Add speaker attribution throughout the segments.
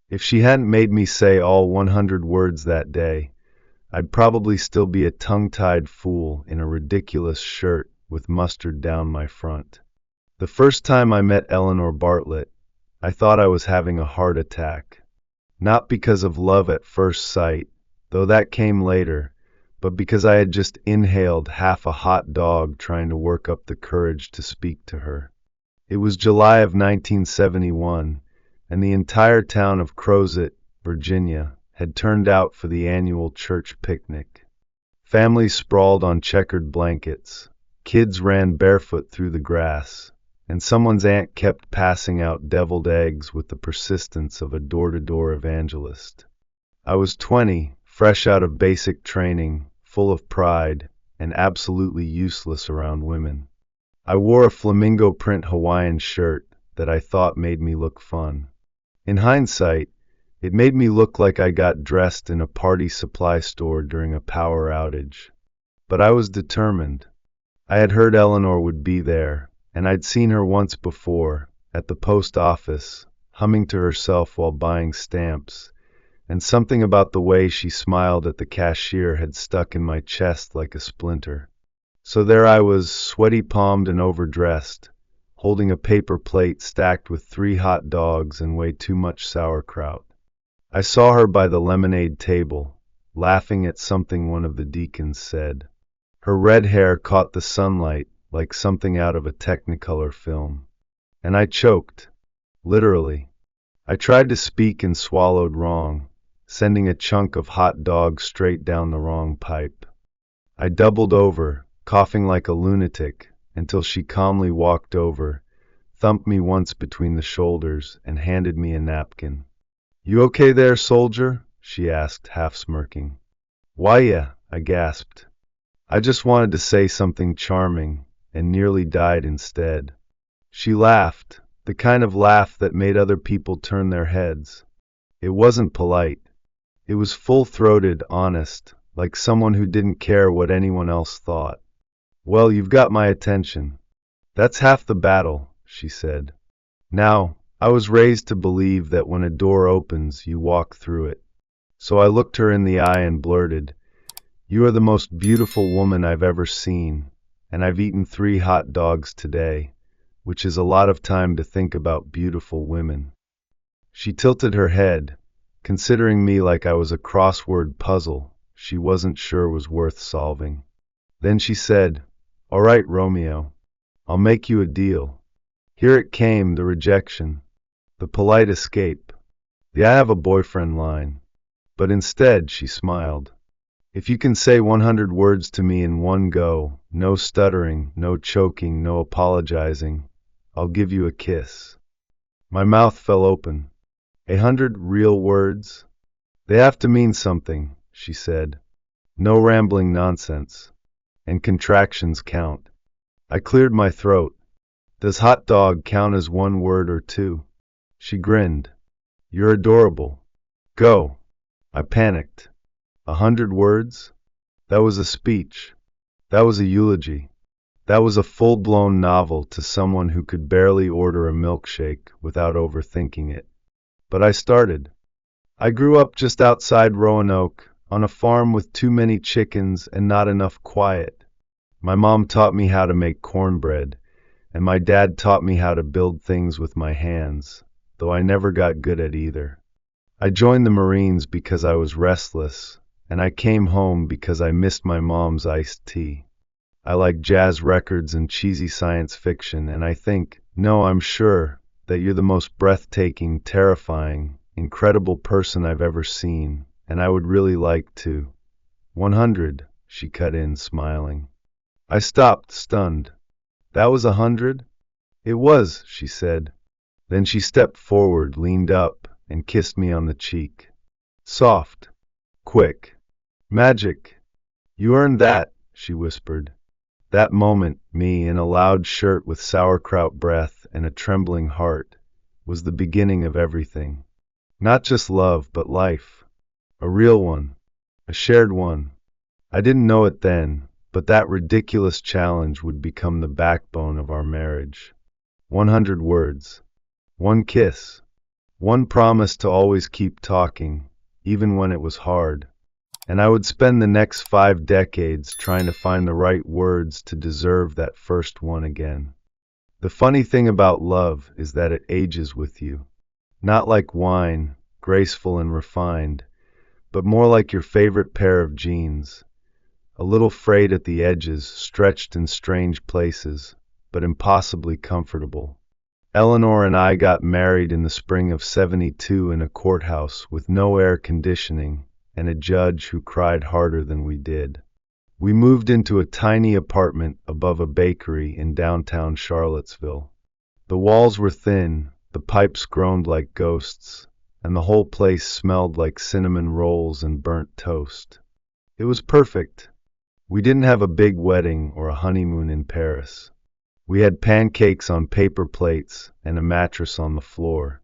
Speaker 1: If she hadn't made me say all 100 words that day, I'd probably still be a tongue-tied fool in a ridiculous shirt with mustard down my front. The first time I met Eleanor Bartlett, I thought I was having a heart attack. Not because of love at first sight, though that came later, but because I had just inhaled half a hot dog trying to work up the courage to speak to her. It was July of 1971, and the entire town of Crozet, Virginia, had turned out for the annual church picnic. Families sprawled on checkered blankets, kids ran barefoot through the grass, and someone's aunt kept passing out deviled eggs with the persistence of a door-to-door evangelist. I was 20, fresh out of basic training, full of pride, and absolutely useless around women. I wore a flamingo print Hawaiian shirt that I thought made me look fun. In hindsight, it made me look like I got dressed in a party supply store during a power outage. But I was determined. I had heard Eleanor would be there, and I'd seen her once before, at the post office, humming to herself while buying stamps, and something about the way she smiled at the cashier had stuck in my chest like a splinter. So there I was, sweaty-palmed and overdressed, holding a paper plate stacked with 3 hot dogs and way too much sauerkraut. I saw her by the lemonade table, laughing at something one of the deacons said. Her red hair caught the sunlight like something out of a Technicolor film. And I choked, literally. I tried to speak and swallowed wrong, sending a chunk of hot dog straight down the wrong pipe. I doubled over, coughing like a lunatic, until she calmly walked over, thumped me once between the shoulders, and handed me a napkin. "You okay there, soldier?" she asked, half smirking. "Why, yeah," I gasped. I just wanted to say something charming, and nearly died instead. She laughed, the kind of laugh that made other people turn their heads. It wasn't polite. It was full-throated, honest, like someone who didn't care what anyone else thought. "Well, you've got my attention. That's half the battle," she said. Now, I was raised to believe that when a door opens, you walk through it. So I looked her in the eye and blurted, "You are the most beautiful woman I've ever seen, and I've eaten 3 hot dogs today, which is a lot of time to think about beautiful women." She tilted her head, considering me like I was a crossword puzzle she wasn't sure was worth solving. Then she said, "All right, Romeo, I'll make you a deal." Here it came, the rejection, the polite escape, the "I have a boyfriend" line. But instead, she smiled. "If you can say 100 words to me in one go, no stuttering, no choking, no apologizing, I'll give you a kiss." My mouth fell open. 100 real words? "They have to mean something," she said. "No rambling nonsense. And contractions count." I cleared my throat. "Does hot dog count as 1 word or 2? She grinned. "You're adorable. Go." I panicked. 100 words? That was a speech. That was a eulogy. That was a full-blown novel to someone who could barely order a milkshake without overthinking it. But I started. I grew up just outside Roanoke, on a farm with too many chickens and not enough quiet. My mom taught me how to make cornbread, and my dad taught me how to build things with my hands, though I never got good at either. I joined the Marines because I was restless, and I came home because I missed my mom's iced tea. I like jazz records and cheesy science fiction, and I think, no, I'm sure, that you're the most breathtaking, terrifying, incredible person I've ever seen, and I would really like to. 100, she cut in, smiling. I stopped, stunned. That was 100? It was, she said. Then she stepped forward, leaned up, and kissed me on the cheek. Soft. Quick. Magic. You earned that, she whispered. That moment, me in a loud shirt with sauerkraut breath and a trembling heart, was the beginning of everything. Not just love, but life. A real one. A shared one. I didn't know it then, but that ridiculous challenge would become the backbone of our marriage. 100 words. 1 kiss. One promised to always keep talking, even when it was hard. And I would spend the next 5 decades trying to find the right words to deserve that first one again. The funny thing about love is that it ages with you. Not like wine, graceful and refined, but more like your favorite pair of jeans. A little frayed at the edges, stretched in strange places, but impossibly comfortable. Eleanor and I got married in the spring of '72 in a courthouse with no air conditioning and a judge who cried harder than we did. We moved into a tiny apartment above a bakery in downtown Charlottesville. The walls were thin, the pipes groaned like ghosts, and the whole place smelled like cinnamon rolls and burnt toast. It was perfect. We didn't have a big wedding or a honeymoon in Paris. We had pancakes on paper plates and a mattress on the floor.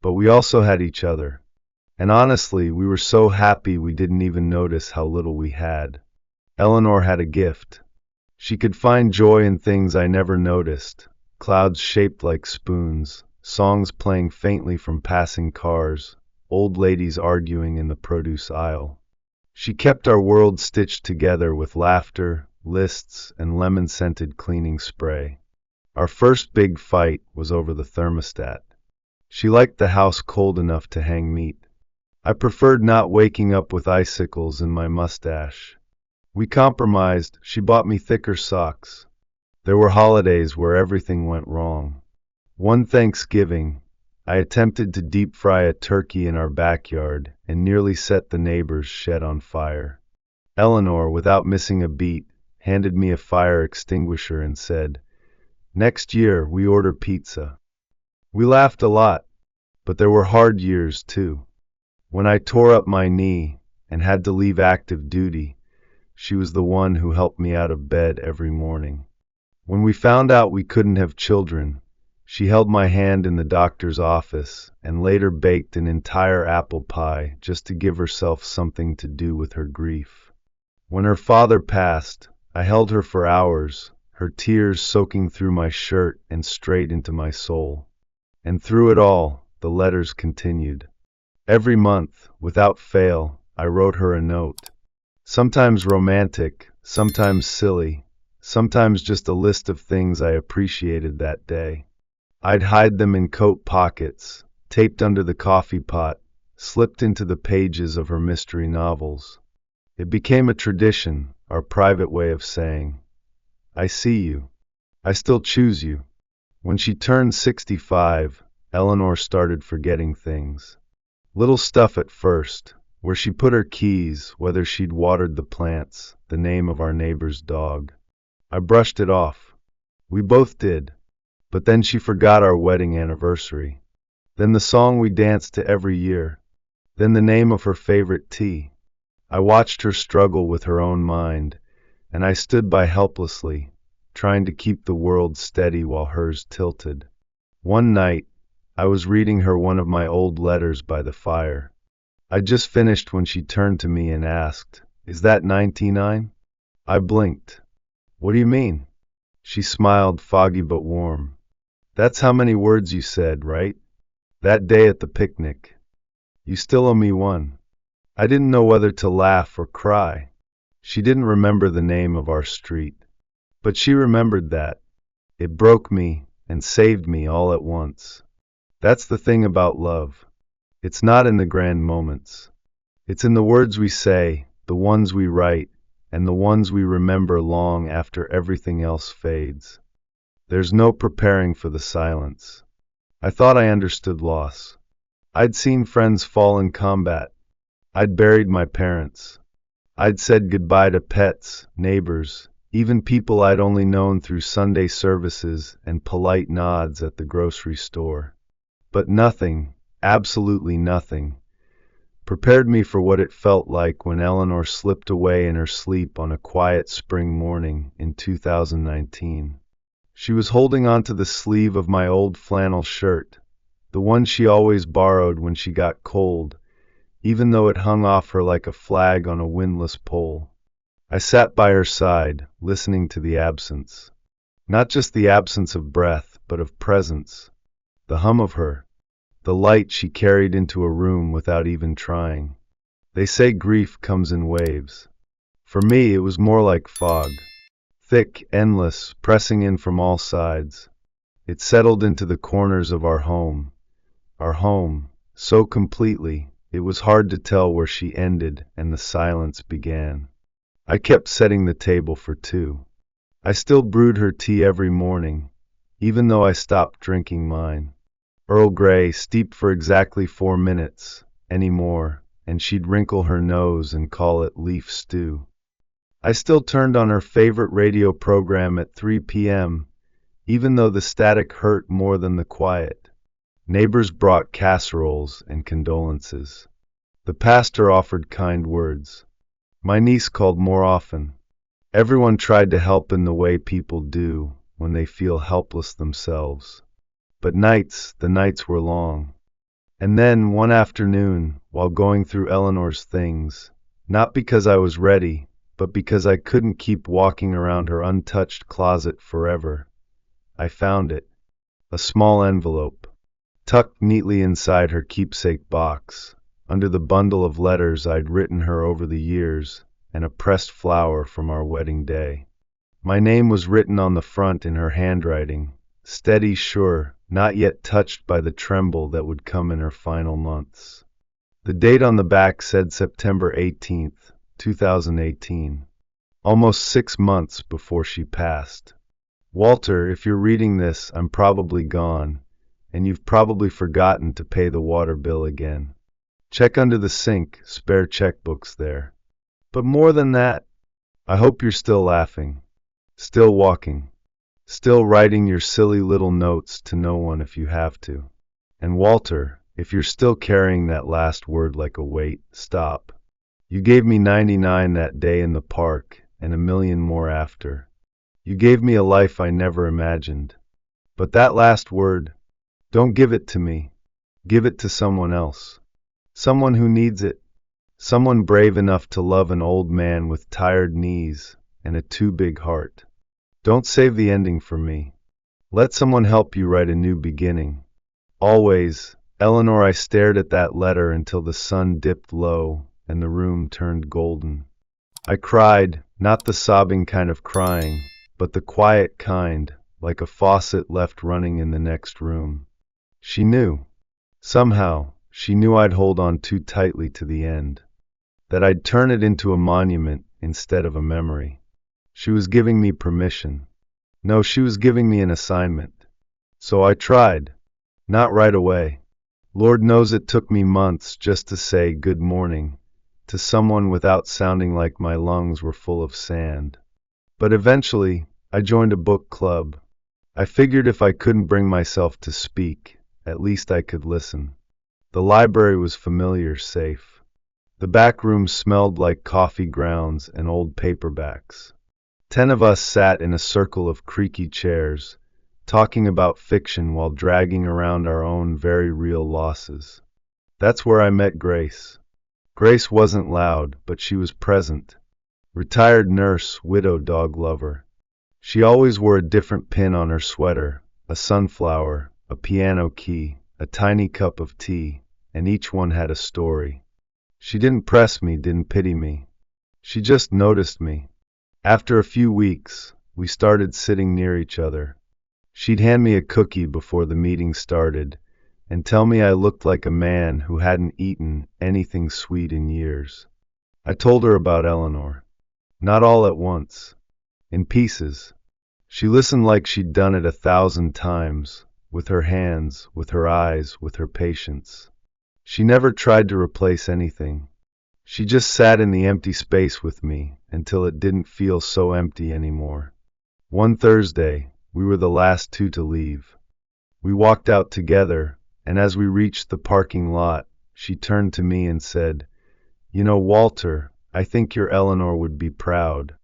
Speaker 1: But we also had each other. And honestly, we were so happy we didn't even notice how little we had. Eleanor had a gift. She could find joy in things I never noticed. Clouds shaped like spoons, songs playing faintly from passing cars, old ladies arguing in the produce aisle. She kept our world stitched together with laughter, lists, and lemon-scented cleaning spray. Our first big fight was over the thermostat. She liked the house cold enough to hang meat. I preferred not waking up with icicles in my mustache. We compromised. She bought me thicker socks. There were holidays where everything went wrong. One Thanksgiving, I attempted to deep fry a turkey in our backyard and nearly set the neighbor's shed on fire. Eleanor, without missing a beat, handed me a fire extinguisher and said, "Next year, we order pizza." We laughed a lot, but there were hard years too. When I tore up my knee and had to leave active duty, she was the one who helped me out of bed every morning. When we found out we couldn't have children, she held my hand in the doctor's office and later baked an entire apple pie just to give herself something to do with her grief. When her father passed, I held her for hours, her tears soaking through my shirt and straight into my soul. And through it all, the letters continued. Every month, without fail, I wrote her a note. Sometimes romantic, sometimes silly, sometimes just a list of things I appreciated that day. I'd hide them in coat pockets, taped under the coffee pot, slipped into the pages of her mystery novels. It became a tradition, our private way of saying, "I see you. I still choose you." When she turned 65, Eleanor started forgetting things. Little stuff at first, where she put her keys, whether she'd watered the plants, the name of our neighbor's dog. I brushed it off. We both did. But then she forgot our wedding anniversary. Then the song we danced to every year. Then the name of her favorite tea. I watched her struggle with her own mind, and I stood by helplessly, trying to keep the world steady while hers tilted. One night, I was reading her one of my old letters by the fire. I'd just finished when she turned to me and asked, "Is that 99?" I blinked. "What do you mean?" She smiled, foggy but warm. "That's how many words you said, right? That day at the picnic. You still owe me one." I didn't know whether to laugh or cry. She didn't remember the name of our street. But she remembered that. It broke me and saved me all at once. That's the thing about love. It's not in the grand moments. It's in the words we say, the ones we write, and the ones we remember long after everything else fades. There's no preparing for the silence. I thought I understood loss. I'd seen friends fall in combat. I'd buried my parents. I'd said goodbye to pets, neighbors, even people I'd only known through Sunday services and polite nods at the grocery store. But nothing, absolutely nothing, prepared me for what it felt like when Eleanor slipped away in her sleep on a quiet spring morning in 2019. She was holding onto the sleeve of my old flannel shirt, the one she always borrowed when she got cold, even though it hung off her like a flag on a windless pole. I sat by her side, listening to the absence. Not just the absence of breath, but of presence. The hum of her. the light she carried into a room without even trying. They say grief comes in waves. For me, it was more like fog. Thick, endless, pressing in from all sides. It settled into the corners of our home, so completely, it was hard to tell where she ended and the silence began. I kept setting the table for two. I still brewed her tea every morning, even though I stopped drinking mine. Earl Grey, steeped for exactly 4 minutes, any more, and she'd wrinkle her nose and call it leaf stew. I still turned on her favorite radio program at 3 p.m., even though the static hurt more than the quiet. Neighbors brought casseroles and condolences. The pastor offered kind words. My niece called more often. Everyone tried to help in the way people do when they feel helpless themselves. But the nights were long. And then, one afternoon, while going through Eleanor's things, not because I was ready, but because I couldn't keep walking around her untouched closet forever, I found it. A small envelope, tucked neatly inside her keepsake box, under the bundle of letters I'd written her over the years, and a pressed flower from our wedding day. My name was written on the front in her handwriting, steady, sure, not yet touched by the tremble that would come in her final months. The date on the back said September 18th, 2018, almost 6 months before she passed. Walter, if you're reading this, I'm probably gone, and you've probably forgotten to pay the water bill again. Check under the sink, spare checkbooks there. But more than that, I hope you're still laughing, still walking, still writing your silly little notes to no one if you have to. And Walter, if you're still carrying that last word like a weight, stop. You gave me 99 that day in the park, and a million more after. You gave me a life I never imagined. But that last word, don't give it to me. Give it to someone else. Someone who needs it. Someone brave enough to love an old man with tired knees and a too big heart. Don't save the ending for me. Let someone help you write a new beginning. Always, Eleanor, I stared at that letter until the sun dipped low and the room turned golden. I cried, not the sobbing kind of crying, but the quiet kind, like a faucet left running in the next room. She knew. Somehow, she knew I'd hold on too tightly to the end. That I'd turn it into a monument instead of a memory. She was giving me permission. No, she was giving me an assignment. So I tried. Not right away. Lord knows it took me months just to say good morning to someone without sounding like my lungs were full of sand. But eventually, I joined a book club. I figured if I couldn't bring myself to speak, at least I could listen. The library was familiar, safe. The back room smelled like coffee grounds and old paperbacks. 10 of us sat in a circle of creaky chairs, talking about fiction while dragging around our own very real losses. That's where I met Grace. Grace wasn't loud, but she was present. Retired nurse, widow, dog lover. She always wore a different pin on her sweater, a sunflower, a piano key, a tiny cup of tea, and each one had a story. She didn't press me, didn't pity me. She just noticed me. After a few weeks, we started sitting near each other. She'd hand me a cookie before the meeting started and tell me I looked like a man who hadn't eaten anything sweet in years. I told her about Eleanor. Not all at once. In pieces. She listened like she'd done it 1,000 times, with her hands, with her eyes, with her patience. She never tried to replace anything. She just sat in the empty space with me until it didn't feel so empty anymore. One Thursday, we were the last two to leave. We walked out together, and as we reached the parking lot, she turned to me and said, "You know, Walter, I think your Eleanor would be proud."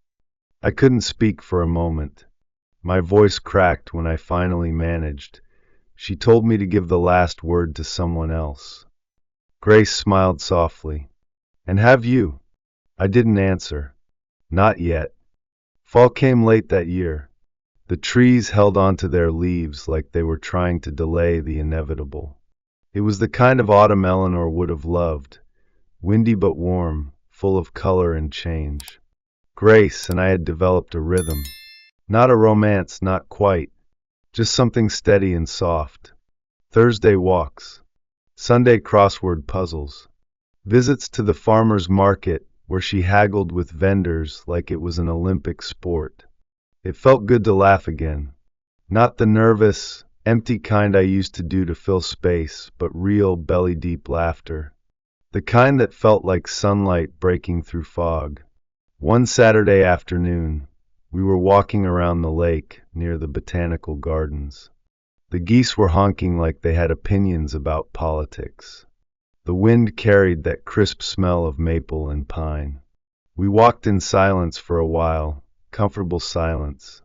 Speaker 1: I couldn't speak for a moment. My voice cracked when I finally managed. She told me to give the last word to someone else. Grace smiled softly. "And have you?" I didn't answer. Not yet. Fall came late that year. The trees held onto their leaves like they were trying to delay the inevitable. It was the kind of autumn Eleanor would have loved, windy but warm, full of color and change. Grace and I had developed a rhythm. Not a romance, not quite. Just something steady and soft. Thursday walks. Sunday crossword puzzles. Visits to the farmer's market, where she haggled with vendors like it was an Olympic sport. It felt good to laugh again. Not the nervous, empty kind I used to do to fill space, but real, belly-deep laughter. The kind that felt like sunlight breaking through fog. One Saturday afternoon, we were walking around the lake near the botanical gardens. The geese were honking like they had opinions about politics. The wind carried that crisp smell of maple and pine. We walked in silence for a while, comfortable silence,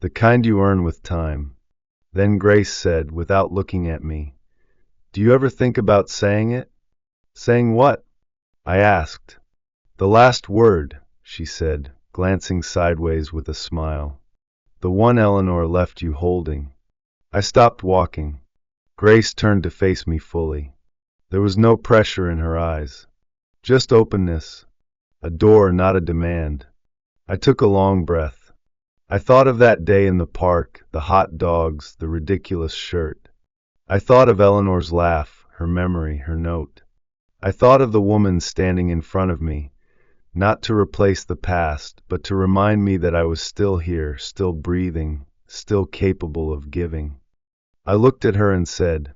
Speaker 1: the kind you earn with time. Then Grace said, without looking at me, "Do you ever think about saying it?" "Saying what?" I asked. "The last word," she said, glancing sideways with a smile. "The one Eleanor left you holding." I stopped walking. Grace turned to face me fully. There was no pressure in her eyes. Just openness. A door, not a demand. I took a long breath. I thought of that day in the park, the hot dogs, the ridiculous shirt. I thought of Eleanor's laugh, her memory, her note. I thought of the woman standing in front of me, not to replace the past, but to remind me that I was still here, still breathing, still capable of giving. I looked at her and said,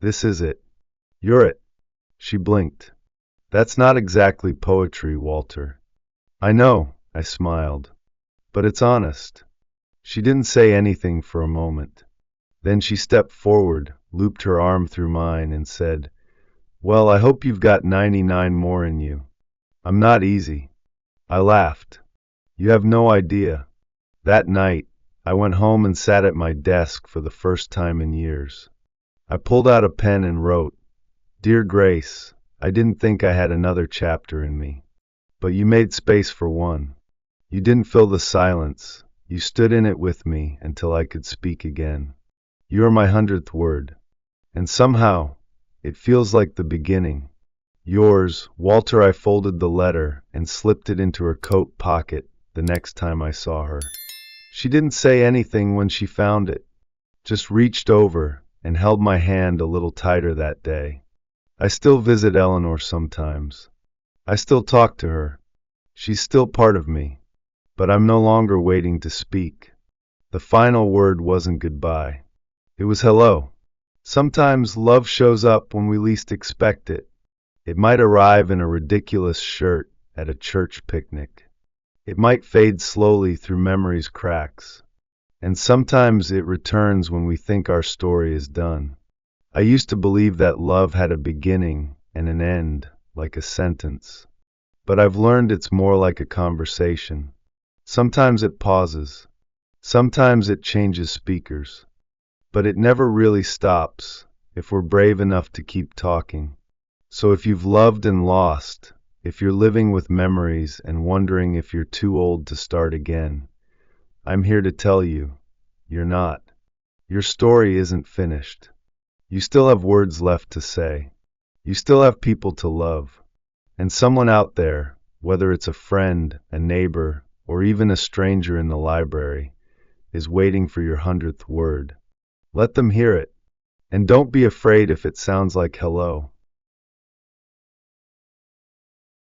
Speaker 1: "This is it. You're it." She blinked. "That's not exactly poetry, Walter." "I know," I smiled. "But it's honest." She didn't say anything for a moment. Then she stepped forward, looped her arm through mine, and said, "Well, I hope you've got 99 more in you. I'm not easy." I laughed. "You have no idea." That night, I went home and sat at my desk for the first time in years. I pulled out a pen and wrote, "Dear Grace, I didn't think I had another chapter in me. But you made space for one. You didn't fill the silence. You stood in it with me until I could speak again. You are my 100th word. And somehow, it feels like the beginning. Yours, Walter." I folded the letter and slipped it into her coat pocket the next time I saw her. She didn't say anything when she found it, just reached over and held my hand a little tighter that day. I still visit Eleanor sometimes. I still talk to her. She's still part of me. But I'm no longer waiting to speak. The final word wasn't goodbye. It was hello. Sometimes love shows up when we least expect it. It might arrive in a ridiculous shirt at a church picnic. It might fade slowly through memory's cracks. And sometimes it returns when we think our story is done. I used to believe that love had a beginning and an end, like a sentence. But I've learned it's more like a conversation. Sometimes it pauses. Sometimes it changes speakers. But it never really stops, if we're brave enough to keep talking. So if you've loved and lost, if you're living with memories and wondering if you're too old to start again, I'm here to tell you, you're not. Your story isn't finished. You still have words left to say. You still have people to love. And someone out there, whether it's a friend, a neighbor, or even a stranger in the library, is waiting for your 100th word. Let them hear it. And don't be afraid if it sounds like hello.